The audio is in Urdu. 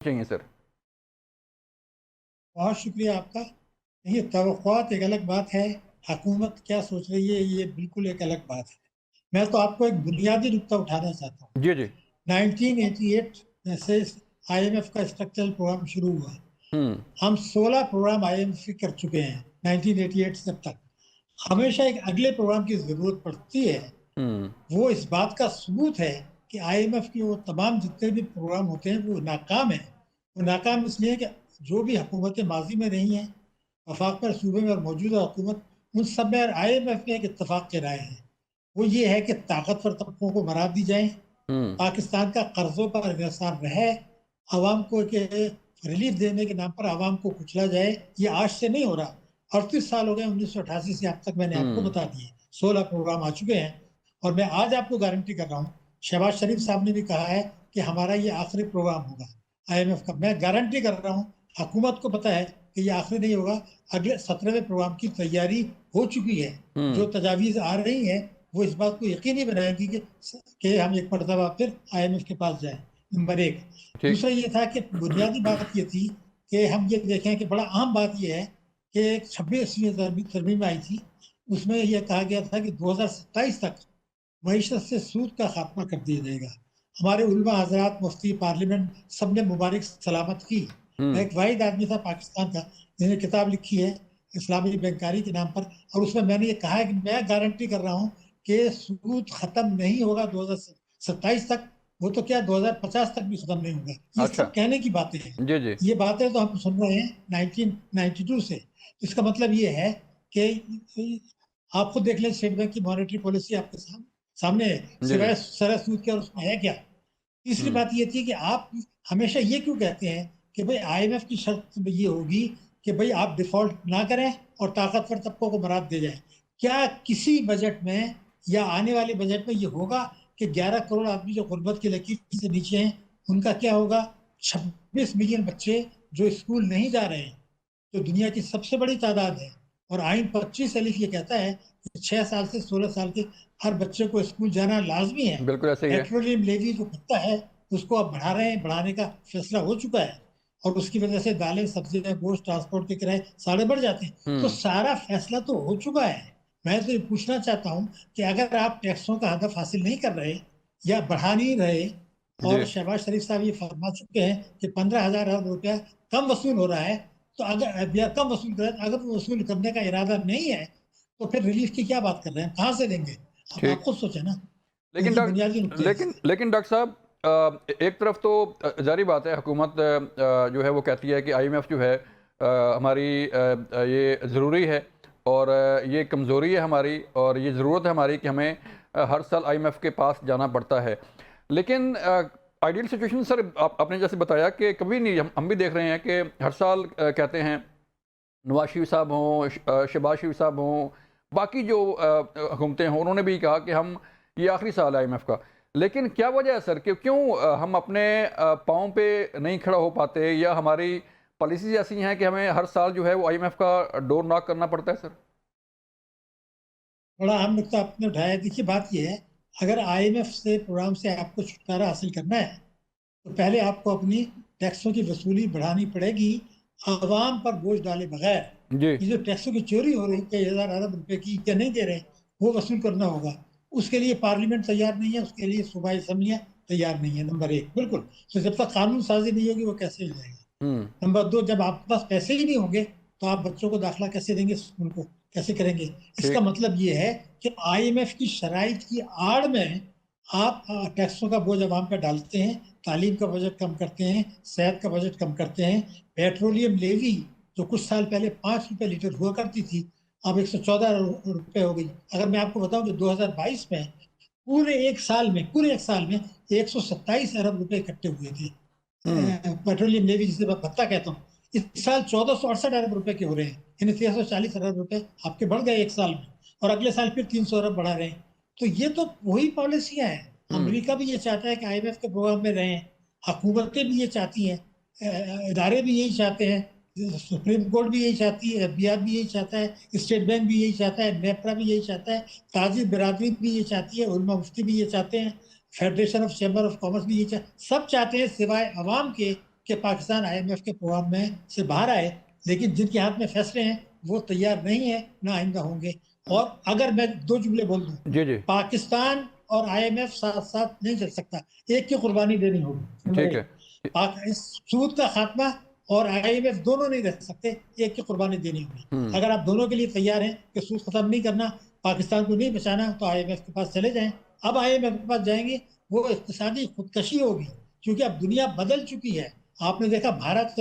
چاہیے سر؟ بہت شکریہ آپ کا. یہ توقعات ایک الگ بات ہے، حکومت کیا سوچ رہی ہے یہ بالکل ایک الگ بات ہے. میں تو آپ کو ایک بنیادی نقطہ اٹھانا چاہتا ہوں. جی جی. 1988 سے آئی ایم ایف کا اسٹرکچرل پروگرام شروع ہوا. ہم 16 پروگرام آئی ایم ایف کر چکے ہیں 1988 سے اب تک. ہمیشہ ایک اگلے پروگرام کی ضرورت پڑتی ہے. وہ اس بات کا ثبوت ہے کہ آئی ایم ایف کی وہ تمام جتنے بھی پروگرام ہوتے ہیں وہ ناکام ہیں. وہ ناکام اس لیے کہ جو بھی حکومتیں ماضی میں رہی ہیں وفاق پر صوبے میں اور موجودہ حکومت، ان سب میں آئی ایم ایف میں ایک اتفاق کے رائے ہیں. وہ یہ ہے کہ طاقتور طبقوں کو مراد دی جائیں، پاکستان کا قرضوں پر انحصار رہے، عوام کو ریلیف دینے کے نام پر عوام کو کچلا جائے. یہ آج سے نہیں ہو رہا. 38 سال ہو گئے 1988 سے اب تک. میں نے آپ کو بتا دیے 16 پروگرام آ چکے ہیں. اور میں آج آپ کو گارنٹی کر رہا ہوں، شہباز شریف صاحب نے بھی کہا ہے کہ ہمارا یہ آخری پروگرام ہوگا آئی ایم ایف کا. میں گارنٹی کر رہا ہوں، حکومت کو پتا ہے کہ یہ آخری نہیں ہوگا. اگلے 17ویں پروگرام کی تیاری ہو چکی ہے. جو تجاویز آ رہی ہیں وہ اس بات کو یقینی بنائیں گی کہ ہم ایک مرتبہ پھر آئی ایم ایف کے پاس جائیں. نمبر 1. دوسرا یہ تھا کہ بنیادی بات یہ تھی کہ ہم یہ دیکھیں کہ بڑا اہم بات یہ ہے کہ 26ویں ترمیم آئی تھی، اس میں یہ کہا گیا تھا کہ 2027 تک معیشت سے سود کا خاتمہ کر دیا جائے گا. ہمارے علماء حضرات، مفتی پارلیمنٹ، سب نے مبارک سلامت کی. میں ایک واحد آدمی تھا پاکستان کا جس نے کتاب لکھی ہے اسلامی بینکاری کے نام پر، اور اس میں نے یہ کہا ہے کہ میں گارنٹی کر رہا ہوں کہ سود ختم نہیں ہوگا 2027 تک. وہ تو کیا 2050 تک بھی ختم نہیں ہوگا. یہ سب کہنے کی باتیں ہیں. جی جی. یہ باتیں تو ہم سن رہے ہیں 1992 سے. اس کا مطلب یہ ہے کہ آپ خود دیکھ لیں، اسٹیٹ بینک کی مانیٹری پالیسی آپ کے سامنے ہے، سوائے سرے سود کے اور اس میں ہے کیا. تیسری بات یہ تھی کہ آپ ہمیشہ یہ کیوں کہتے ہیں کہ بھئی آئی ایم ایف کی شرط یہ ہوگی کہ بھئی آپ ڈیفالٹ نہ کریں اور طاقتور طبقوں کو مراد دے جائیں. کیا کسی بجٹ میں یا آنے والے بجٹ میں یہ ہوگا کہ 11 کروڑ آدمی جو غربت کی لکیر سے نیچے ہیں ان کا کیا ہوگا؟ 26 ملین بچے جو اسکول نہیں جا رہے ہیں، جو دنیا کی سب سے بڑی تعداد ہے. اور آئین 25 الف یہ کہتا ہے کہ 6 سال سے 16 سال کے ہر بچے کو اسکول جانا لازمی ہے. بالکل ایسے ہی ہے. پیٹرولیم لیوی جو بھتہ ہے اس کو اب بڑھا رہے ہیں، بڑھانے کا فیصلہ ہو چکا ہے، اور اس کی وجہ سے دالیں، سبزیاں، گوشت، ٹرانسپورٹ کے کرائے سارے بڑھ جاتے ہیں. تو سارا فیصلہ تو ہو چکا ہے. میں تو یہ پوچھنا چاہتا ہوں کہ اگر آپ ٹیکسوں کا ہدف حاصل نہیں کر رہے یا بڑھا نہیں رہے، اور شہباز شریف صاحب یہ فرما چکے ہیں کہ 15,000 ارب روپیہ کم وصول ہو رہا ہے، تو اگر کم وصول کریں، اگر وصول کرنے کا ارادہ نہیں ہے تو پھر ریلیف کی کیا بات کر رہے ہیں؟ کہاں سے دیں گے؟ اب آپ خود سوچیں نا. لیکن ڈاکٹر صاحب، ایک طرف تو ظاہری بات ہے حکومت جو ہے وہ کہتی ہے کہ آئی ایم ایف جو ہے ہماری یہ ضروری ہے، اور یہ کمزوری ہے ہماری، اور یہ ضرورت ہے ہماری کہ ہمیں ہر سال آئی ایم ایف کے پاس جانا پڑتا ہے. لیکن آئیڈیل سچویشن سر آپ نے جیسے بتایا کہ کبھی نہیں، ہم بھی دیکھ رہے ہیں کہ ہر سال کہتے ہیں نواز شریف صاحب ہوں، شہباز شریف صاحب ہوں، باقی جو حکومتیں ہوں، انہوں نے بھی کہا کہ ہم یہ آخری سال ہے آئی ایم ایف کا. لیکن کیا وجہ ہے سر کہ کیوں ہم اپنے پاؤں پہ نہیں کھڑا ہو پاتے، یا ہماری پالیسیز ایسی ہیں کہ ہمیں ہر سال جو ہے وہ آئی ایم ایف کا ڈور ناک کرنا پڑتا ہے سر؟ بڑا اہم نقطہ آپ نے اٹھایا. دیکھیے بات یہ ہے، اگر آئی ایم ایف سے پروگرام سے آپ کو چھٹکارا حاصل کرنا ہے تو پہلے آپ کو اپنی ٹیکسوں کی وصولی بڑھانی پڑے گی، عوام پر بوجھ ڈالے بغیر. یہ جو ٹیکسوں کی چوری ہو رہی ہے 1000 ارب روپے کی کیا نہیں دے رہے، وہ وصول کرنا ہوگا. اس کے لیے پارلیمنٹ تیار نہیں ہے، اس کے لیے صوبائی اسمبلیاں تیار نہیں ہے. نمبر 1. بالکل. تو جب تک قانون سازی نہیں ہوگی وہ کیسے ہو جائے گا؟ نمبر 2. جب آپ کے پاس پیسے ہی نہیں ہوں گے تو آپ بچوں کو داخلہ کیسے دیں گے، اسکول کو کیسے کریں گے؟ اس کا مطلب یہ ہے کہ آئی ایم ایف کی شرائط کی آڑ میں آپ ٹیکسوں کا بوجھ عوام پہ ڈالتے ہیں، تعلیم کا بجٹ کم کرتے ہیں، صحت کا بجٹ کم کرتے ہیں. پیٹرولیم لیوی جو کچھ سال پہلے 5 روپے لیٹر ہوا کرتی تھی اب 114 روپے ہو گئی. اگر میں آپ کو بتاؤں کہ 2022 میں پورے ایک سال میں 127 ارب روپے اکٹھے ہوئے تھے پیٹرولیم لیوی، جسے میں بھتہ کہتا ہوں. اس سال 1468 ارب روپے کے ہو رہے ہیں، یعنی 340 ارب روپے آپ کے بڑھ گئے ایک سال میں، اور اگلے سال پھر 300 ارب بڑھا رہے ہیں. تو یہ تو وہی پالیسیاں ہیں. امریکہ بھی یہ چاہتا ہے کہ آئی ایم ایف کے پروگرام میں رہیں، حکومتیں بھی یہ چاہتی ہیں، ادارے بھی یہی چاہتے ہیں، سپریم کورٹ بھی یہی چاہتی ہے، ایف بی آر بھی یہی چاہتا ہے، اسٹیٹ بینک بھی یہی چاہتا ہے، نیپرا بھی یہی چاہتا ہے، تاجر برادری بھی یہ چاہتی ہے، علماء مفتی بھی یہ چاہتے ہیں، federation of chamber of commerce بھی یہ چاہتے ہیں. سب چاہتے ہیں سوائے عوام کے کہ پاکستان IMF کے پروگرام میں سے باہر آئے، لیکن جن کے ہاتھ میں فیصلے ہیں وہ تیار نہیں ہیں، نہ آئندہ ہوں گے. اور اگر میں 2 جملے بول دوں، جی جی پاکستان اور IMF ساتھ ساتھ نہیں چل سکتا، ایک کی قربانی دینی ہوگی. ٹھیک ہے. سود کا خاتمہ اور IMF دونوں نہیں رہ سکتے، ایک کی قربانی دینی ہوگی. اگر آپ دونوں کے لیے تیار ہیں کہ سود ختم نہیں کرنا، پاکستان کو نہیں بچانا، تو IMF کے پاس چلے جائیں. اب IMF کے پاس جائیں گے وہ اقتصادی خودکشی ہوگی، کیونکہ اب دنیا بدل چکی ہے. آپ نے دیکھا بھارت